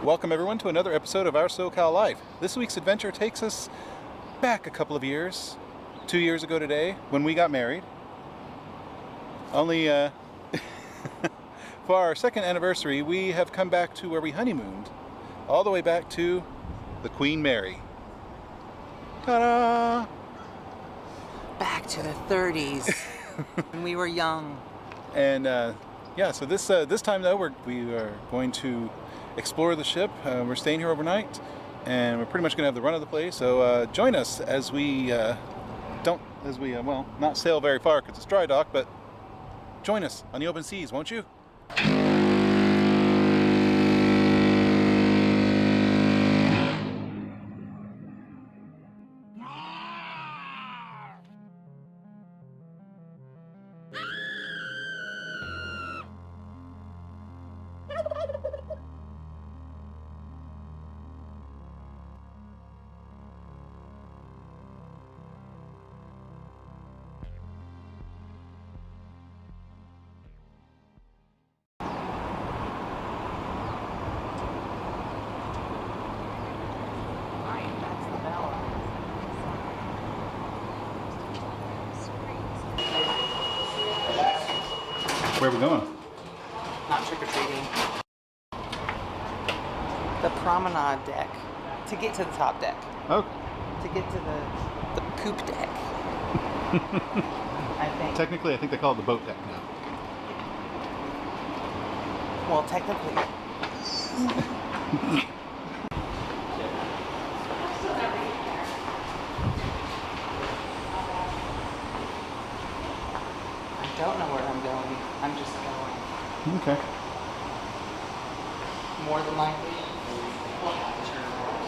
Welcome everyone to another episode of Our SoCal Life. This week's adventure takes us back a couple of years, 2 years ago today, when we got married. Only for our second anniversary, we have come back to where we honeymooned, all the way back to the Queen Mary. Ta-da! Back to the 30s, when we were young. And yeah, so this time though, we are going to explore the ship. We're staying here overnight, and we're pretty much going to have the run of the place. So join us as we not sail very far because it's dry dock, but join us on the open seas, won't you? Where are we going? Not trick-or-treating. The promenade deck. To get to the top deck. Oh. To get to the poop deck. I think. Technically, I think they call it the boat deck now. Well, technically. I don't know where I'm going. I'm just going. Okay. More than likely, we'll have to turn around.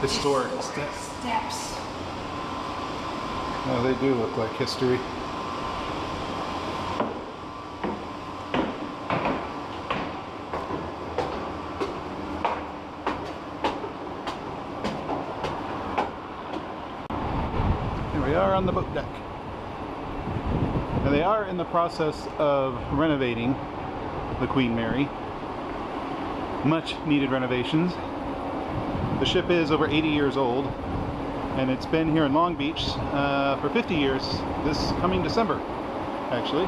Historic Steps. Oh, they do look like history. Here we are on the boat deck. Now they are in the process of renovating the Queen Mary. Much needed renovations. The ship is over 80 years old, and it's been here in Long Beach for 50 years this coming December, actually.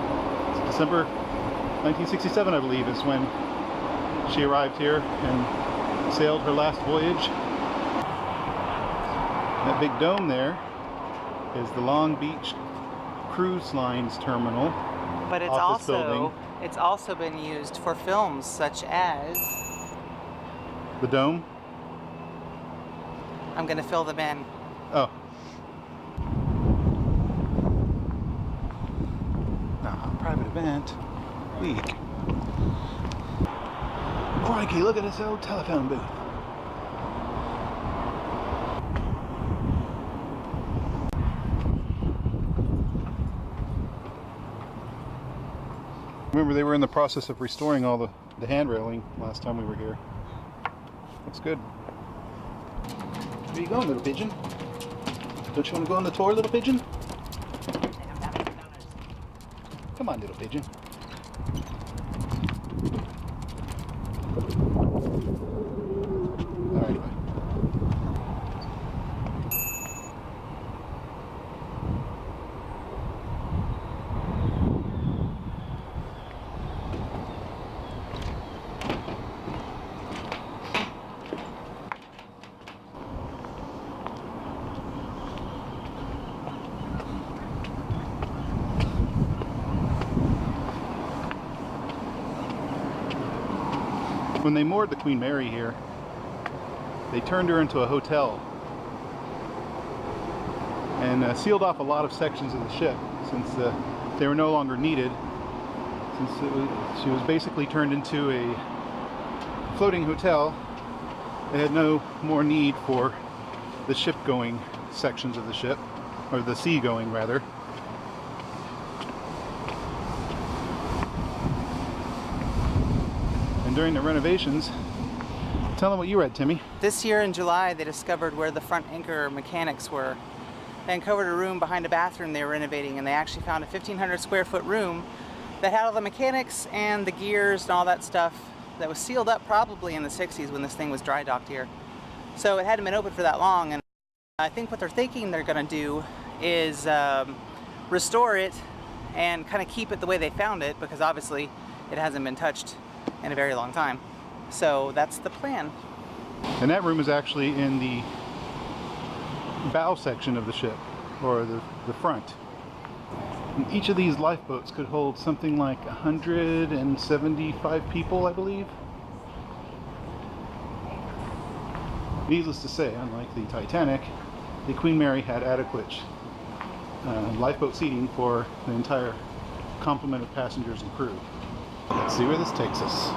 It's December 1967, I believe, is when she arrived here and sailed her last voyage. That big dome there is the Long Beach Cruise Lines terminal. But it's also been used for films such as The dome? I'm gonna fill them in. Oh. Private event week. Crikey, look at this old telephone booth. Remember, they were in the process of restoring all the hand railing last time we were here. Looks good. Where you going, little pigeon? Don't you want to go on the tour, little pigeon? Come on, little pigeon. All right, bye. When they moored the Queen Mary here, they turned her into a hotel and sealed off a lot of sections of the ship since they were no longer needed, since she was basically turned into a floating hotel. They had no more need for the ship-going sections of the ship, or the sea-going rather. During the renovations, tell them what you read, Timmy. This year in July, they discovered where the front anchor mechanics were. They uncovered a room behind a bathroom they were renovating, and they actually found a 1,500 square foot room that had all the mechanics and the gears and all that stuff that was sealed up probably in the 60s when this thing was dry docked here. So it hadn't been open for that long, and I think what they're thinking they're going to do is restore it and kind of keep it the way they found it, because obviously it hasn't been touched in a very long time. So that's the plan. And that room is actually in the bow section of the ship, or the front. And each of these lifeboats could hold something like 175 people, I believe. Needless to say, unlike the Titanic, the Queen Mary had adequate lifeboat seating for the entire complement of passengers and crew. Let's see where this takes us.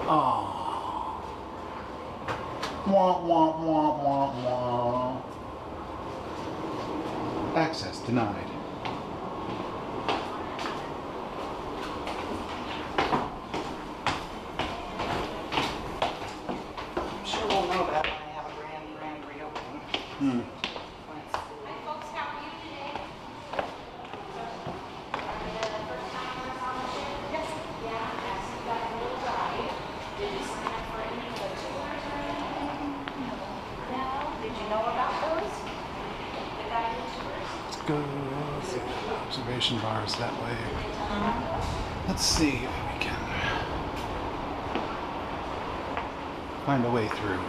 Oh. Wah, wah, wah, wah, wah. Access denied. I'm sure we'll know that when I have a grand reopening. Hmm. Go see the observation bars that way. Let's see if we can find a way through.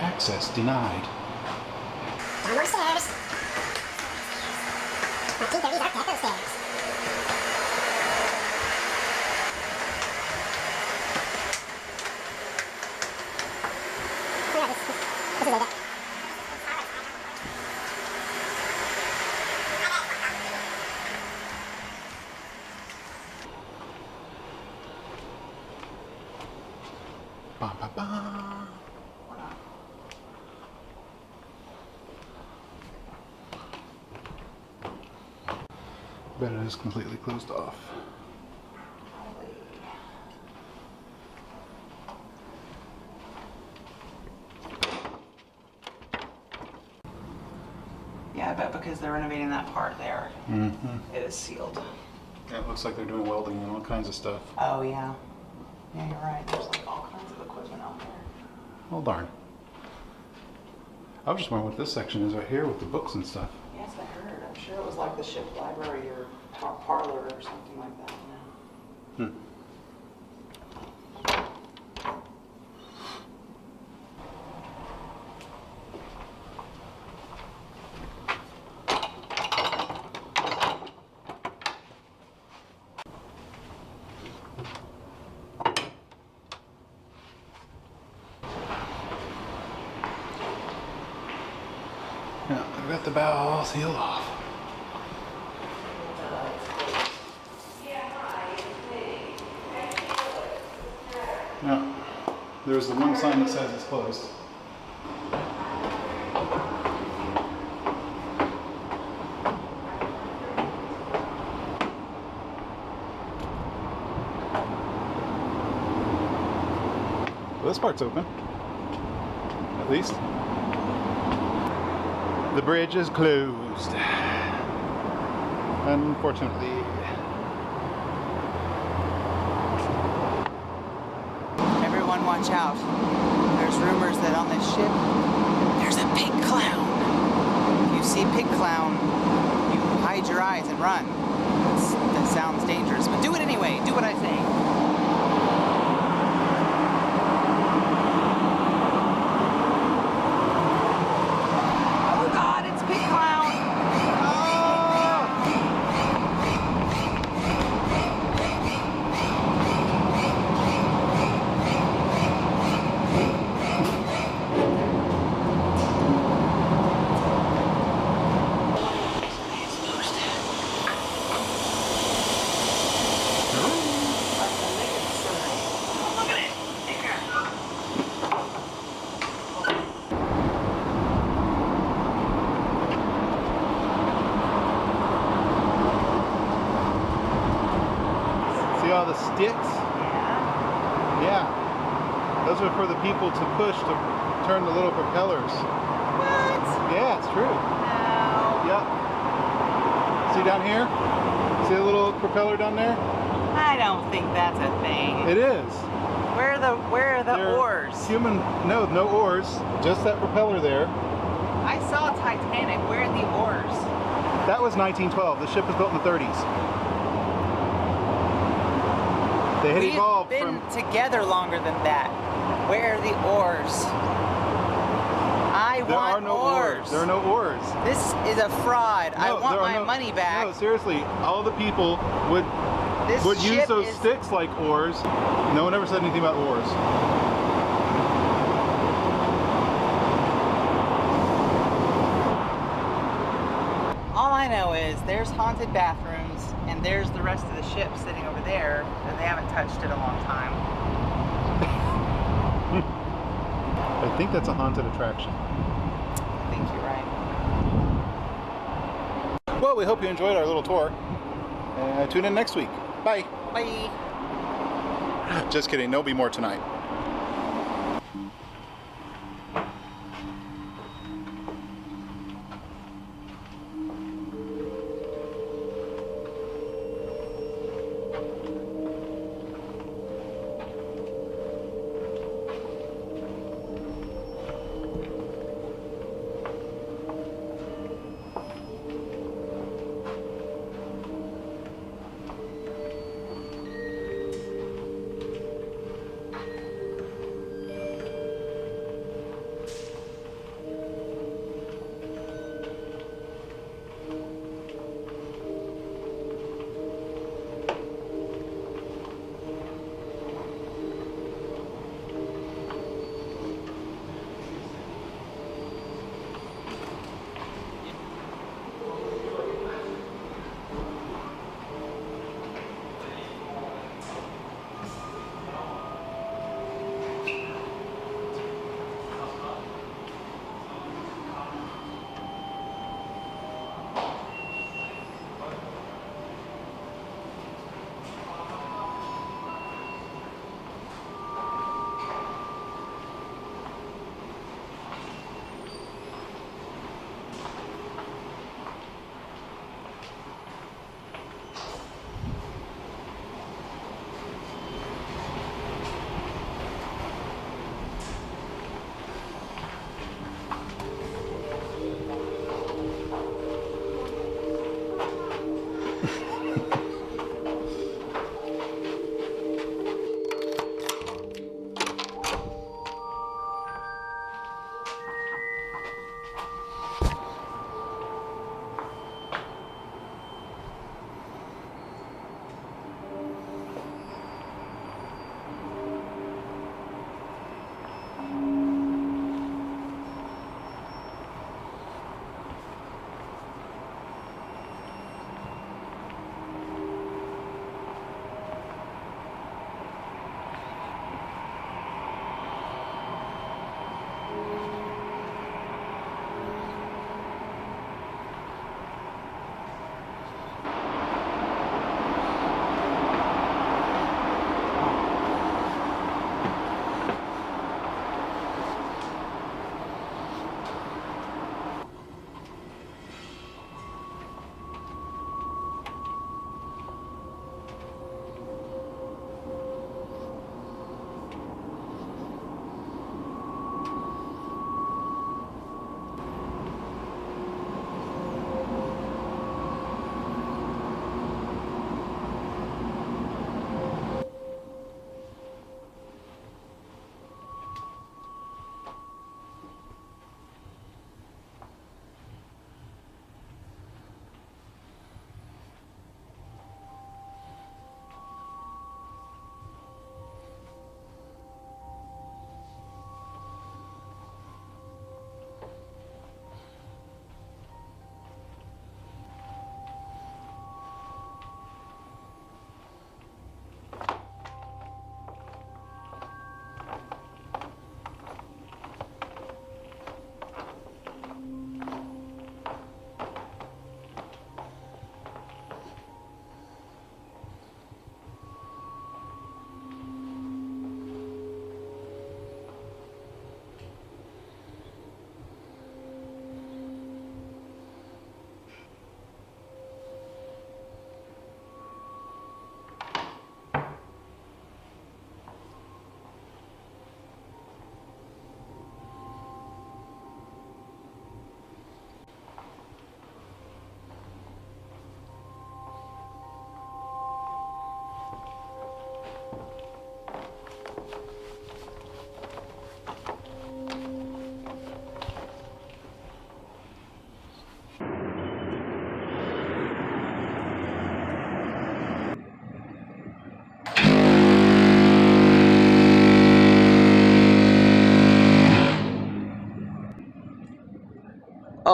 Access denied. Down those stairs. Not too dirty, dark, those stairs. Oh yeah, this is like that. Ba ba ba. Bet it is completely closed off. Yeah, I bet because they're renovating that part there, Mm-hmm. it is sealed. Yeah, it looks like they're doing welding and all kinds of stuff. Oh yeah. Yeah, you're right. There's like all kinds of equipment out there. Oh darn. I was just wondering what this section is right here with the books and stuff. Yes, I heard. I'm sure it was like the ship library or parlor or something like that. You know? Hmm. Yeah, I've got the bow all sealed off. Yeah, there's the one sign that says it's closed. Well, this part's open, at least. The bridge is closed, unfortunately. Everyone watch out. There's rumors that on this ship, there's a pig clown. If you see pig clown, you hide your eyes and run. That sounds dangerous, but do it anyway. Do what I say. Oh God, it's pig clown. all the sticks? Yeah. Yeah. Those are for the people to push to turn the little propellers. What? Yeah, it's true. No. Yep. See down here? See the little propeller down there? I don't think that's a thing. It is. Where are the They're oars? No oars. Just that propeller there. I saw Titanic. Where are the oars? That was 1912. The ship was built in the 30s. They had evolved We've been from... together longer than that. Where are the oars? I There are want no oars. There are no oars. This is a fraud. I No, want there are my no- money back. No, seriously. All the people would This use ship those is- sticks like oars. No one ever said anything about oars. All I know is there's haunted bathrooms and there's the rest of the ship sitting over there and they haven't touched it in a long time. I think that's a haunted attraction. I think you're right. Well, we hope you enjoyed our little tour. Tune in next week. Bye. Bye. Just kidding. There'll be more tonight.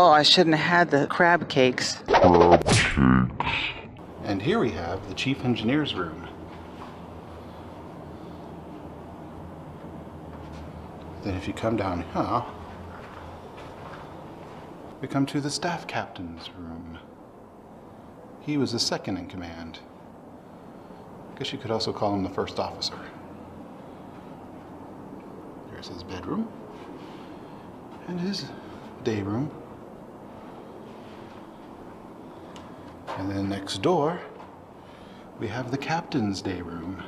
Oh, I shouldn't have had the crab cakes. And here we have the chief engineer's room. Then if you come down here, we come to the staff captain's room. He was the second in command. I guess you could also call him the first officer. There's his bedroom and his day room. And then next door, we have the captain's day room,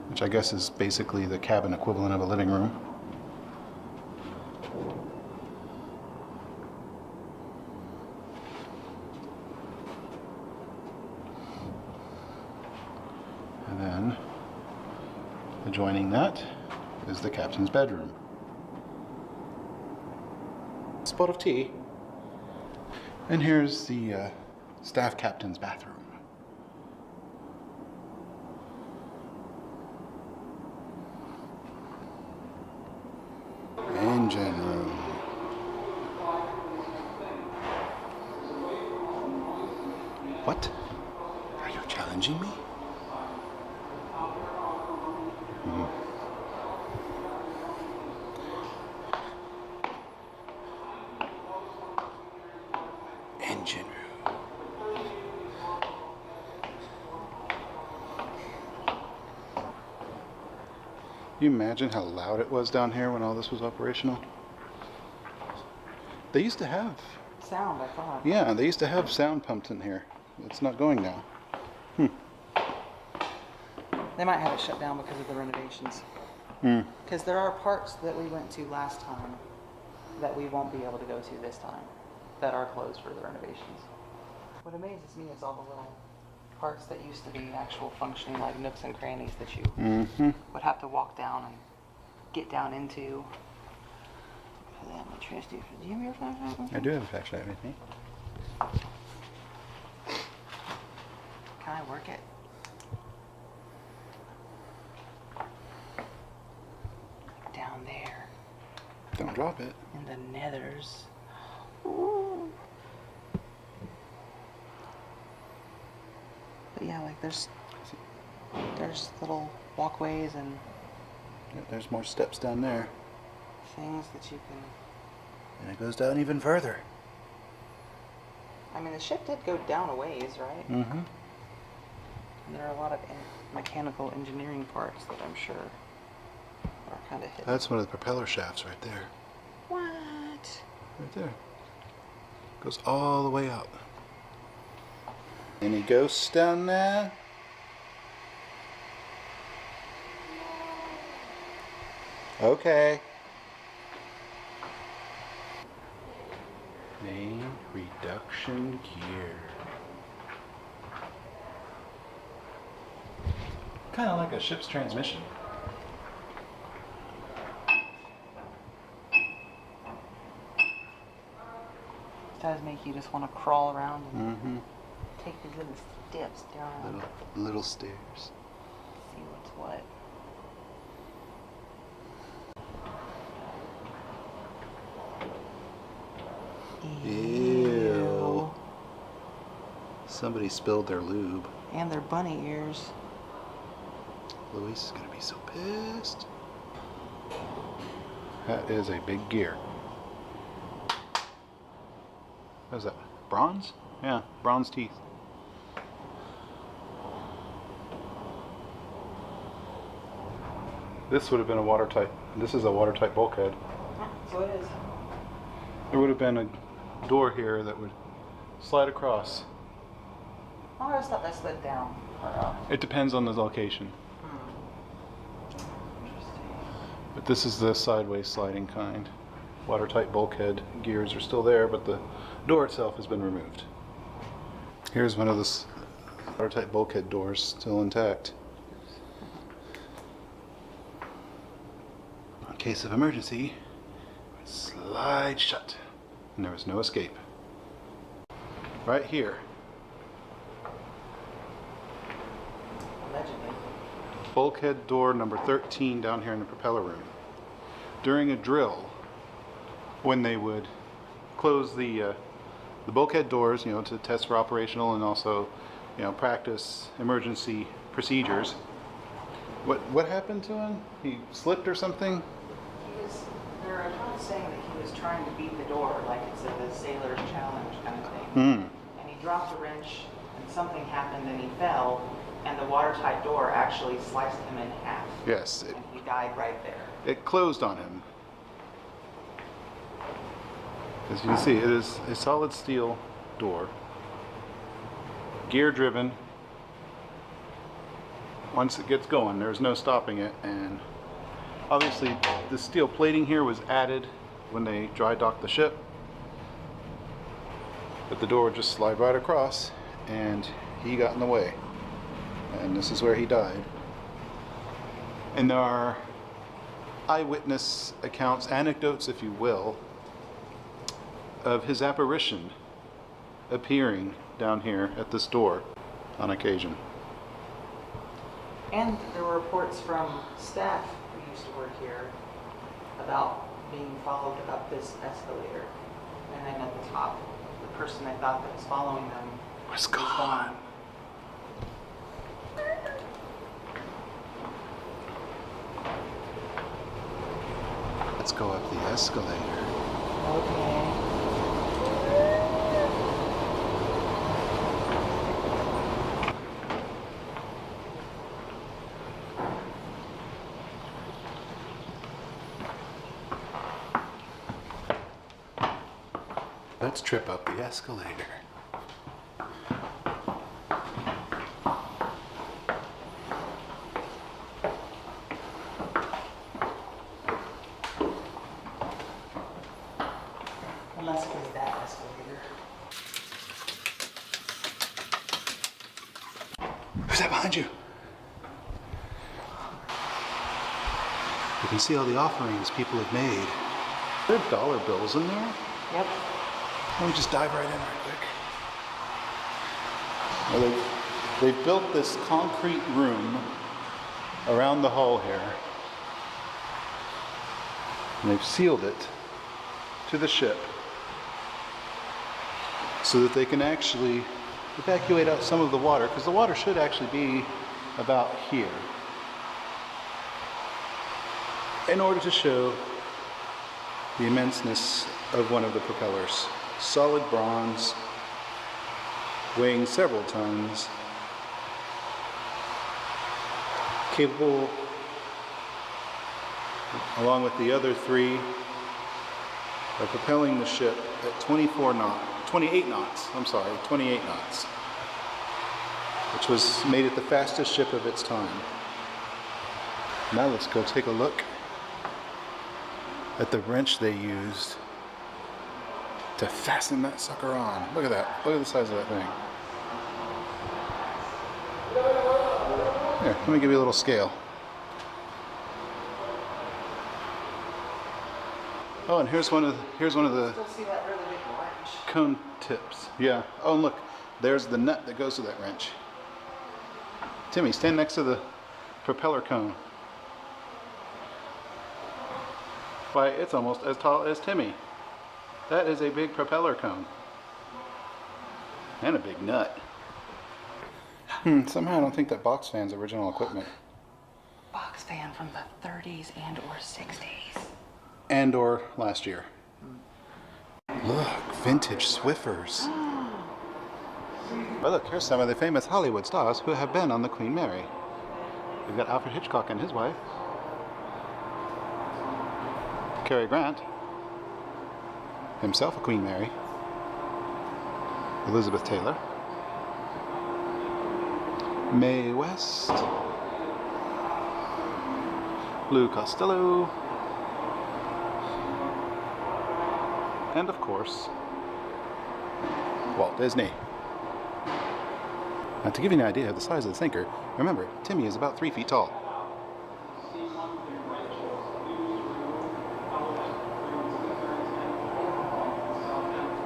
which I guess is basically the cabin equivalent of a living room. And then adjoining that is the captain's bedroom. Spot of tea. And here's the staff captain's bathroom. Engine room. What? Are you challenging me? Engine room. Can you imagine how loud it was down here when all this was operational? They used to have, Sound, I thought. yeah, they used to have sound pumped in here. It's not going now. They might have it shut down because of the renovations. Because there are parts that we went to last time that we won't be able to go to this time that are closed for the renovations. What amazes me is all the little parts that used to be actual functioning like nooks and crannies that you would have to walk down and get down into. Do you have your flashlight with you? I do have a flashlight with me. Can I work it? Down there Don't drop it. in the nethers. But yeah, like there's little walkways and Yeah, there's more steps down there. things that you can. And it goes down even further. I mean, the ship did go down a ways, right? Mm-hmm. And there are a lot of mechanical engineering parts that I'm sure are kind of hidden. That's one of the propeller shafts right there. What? Right there. Goes all the way up. Any ghosts down there? Okay. Main reduction gear. Kind of like a ship's transmission. It does make you just want to crawl around and take these little steps down. Little stairs. See what's what. Ew. Somebody spilled their lube. And their bunny ears. Luis is gonna be so pissed. That is a big gear. What is that? Bronze? Yeah, bronze teeth. This would have been a watertight. This is a watertight bulkhead. So it is. There would have been a door here that would slide across. I always thought that slid down. It depends on the location. Interesting. But this is the sideways sliding kind. Watertight bulkhead gears are still there, but the door itself has been removed. Here's one of the watertight bulkhead doors still intact. In case of emergency, slide shut. And there was no escape. Right here. Allegedly. Bulkhead door number 13 down here in the propeller room. During a drill, when they would close the bulkhead doors, you know, to test for operational and also, you know, practice emergency procedures. What happened to him? He slipped or something? They're saying that he was trying to beat the door, like it's a sailor's challenge kind of thing. And he dropped a wrench, and something happened, and he fell, and the watertight door actually sliced him in half. Yes. And he died right there. It closed on him. As you can see, it is a solid steel door, gear driven. Once it gets going, there's no stopping it, and obviously the steel plating here was added when they dry docked the ship, but the door would just slide right across, and he got in the way, and this is where he died. And there are eyewitness accounts, anecdotes if you will, of his apparition appearing down here at this door on occasion. And there were reports from staff who used to work here about being followed up this escalator. And then at the top, the person they thought that was following them Was gone. Let's go up the escalator. Okay. Let's trip up the escalator. Unless it was that escalator. Who's that behind you? You can see all the offerings people have made. There are dollar bills in there. Yep. Let me just dive right in right quick. Well, they've built this concrete room around the hull here. And they've sealed it to the ship so that they can actually evacuate out some of the water, because the water should actually be about here, in order to show the immenseness of one of the propellers. Solid bronze, weighing several tons, capable, along with the other three, of propelling the ship at 28 knots, which was made it the fastest ship of its time. Now let's go take a look at the wrench they used to fasten that sucker on. Look at that. Look at the size of that thing. Here, let me give you a little scale. Oh, and here's one of the Still see that really big wrench. cone tips. Yeah. Oh, and look, there's the nut that goes to that wrench. Timmy, stand next to the propeller cone. Why, it's almost as tall as Timmy. That is a big propeller cone. And a big nut. Somehow I don't think that box fan's original equipment. Box fan from the 30s and or 60s. And or last year. Look, vintage Swiffers. Well, look, here's some of the famous Hollywood stars who have been on the Queen Mary. We've got Alfred Hitchcock and his wife, Cary Grant, himself a Queen Mary, Elizabeth Taylor, Mae West, Lou Costello, and of course, Walt Disney. Now, to give you an idea of the size of the sinker, remember, Timmy is about 3 feet tall.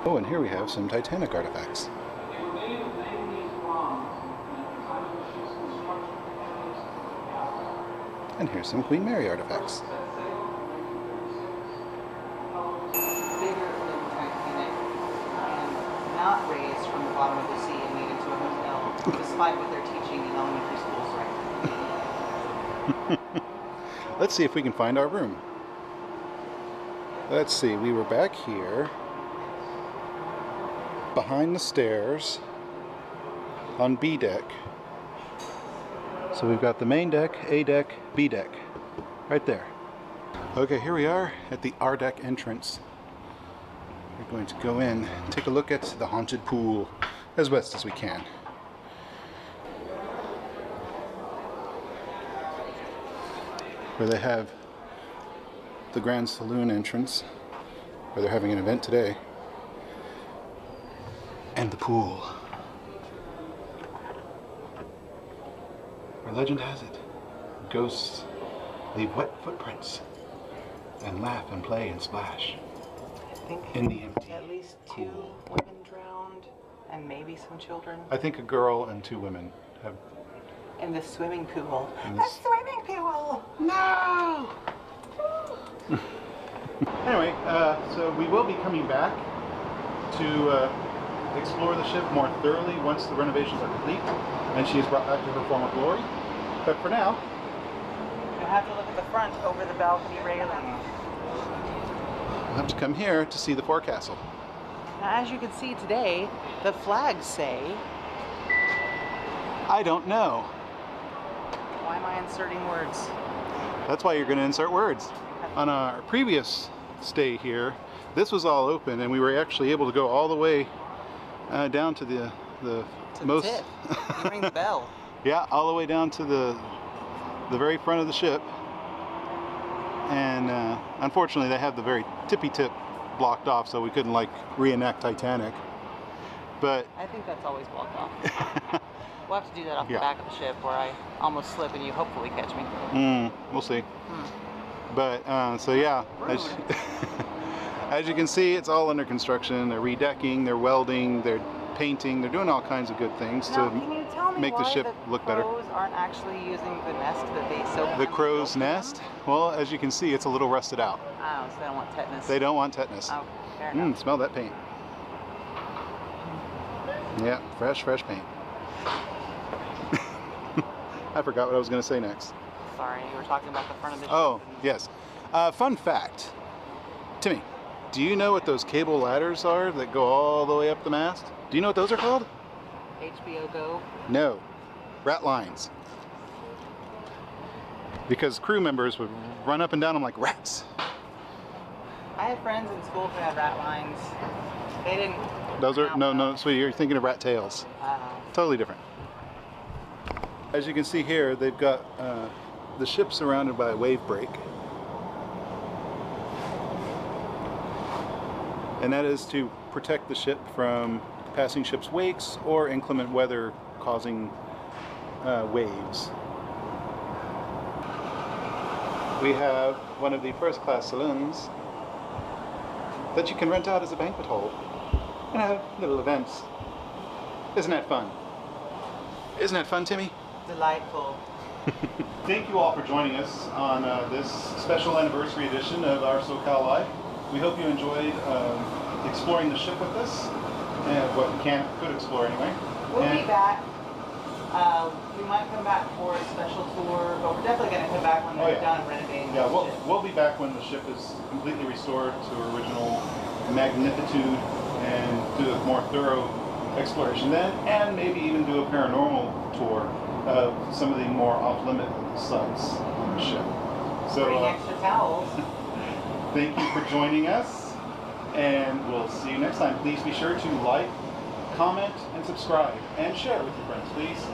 Oh, and here we have some Titanic artifacts. And here's some Queen Mary artifacts. Bigger than Titanic. bottom of the sea and made into a hotel, despite what they're teaching in elementary schools right now. Let's see if we can find our room. Let's see, we were back here, behind the stairs, on B deck. So we've got the main deck, A deck, B deck, right there. Okay, here we are at the R deck entrance. We're going to go in and take a look at the haunted pool as best as we can. Where they have the Grand Saloon entrance, where they're having an event today, and the pool. Where legend has it, ghosts leave wet footprints and laugh and play and splash I think in the empty at least 2 pool. women drowned, and maybe some children. I think a girl and 2 women have. In the swimming pool. In The this- swimming pool! No! Anyway, so we will be coming back to explore the ship more thoroughly once the renovations are complete and she is brought back to her former glory. But for now, You'll have to look at the front over the balcony railing. we'll have to come here to see the forecastle. Now, as you can see today, the flags say... I don't know. Why am I inserting words? That's why you're going to insert words. On our previous stay here, this was all open and we were actually able to go all the way down to the To most... the tip. You ring the bell. Yeah, all the way down to the very front of the ship. And unfortunately they have the very tippy tip blocked off, so we couldn't like reenact Titanic. But I think that's always blocked off. We'll have to do that off Yeah. the back of the ship where I almost slip and you hopefully catch me. we'll see. But so yeah, as you can see, it's all under construction. They're redecking, they're welding, they're painting, they're doing all kinds of good things Now, to can you tell me make the why ship look better. crows aren't actually using the nest that they so The kindly crow's built for them? nest, well, as you can see, it's a little rusted out. Oh, so they don't want tetanus. They don't want tetanus. Okay, fair enough. Smell that paint. Yeah, fresh paint. I forgot what I was going to say next. Sorry, you were talking about the front of the ship. Oh, and- yes. Fun fact. Timmy, do you know what those cable ladders are that go all the way up the mast? Do you know what those are called? HBO Go. No. Rat lines. Because crew members would run up and down them like rats. I had friends in school who had rat lines. They didn't. Those are, no, sweetie, you're thinking of rat tails. Totally different. As you can see here, they've got the ship surrounded by a wave break. And that is to protect the ship from passing ships' wakes or inclement weather causing waves. We have one of the first-class saloons that you can rent out as a banquet hall and have little events. Isn't that fun? Isn't that fun, Timmy? Delightful. Thank you all for joining us on this special anniversary edition of our SoCal Live. We hope you enjoyed exploring the ship with us, and what we could explore anyway. We'll be back. We might come back for a special tour, but we're definitely going to come back when they're done renovating Yeah, the ship. we'll be back when the ship is completely restored to original magnitude and do a more thorough exploration then, and maybe even do a paranormal tour of some of the more off-limit sites on the ship. So, Bring extra towels. thank you for joining us, and we'll see you next time. Please be sure to like, comment, and subscribe, and share with your friends, please.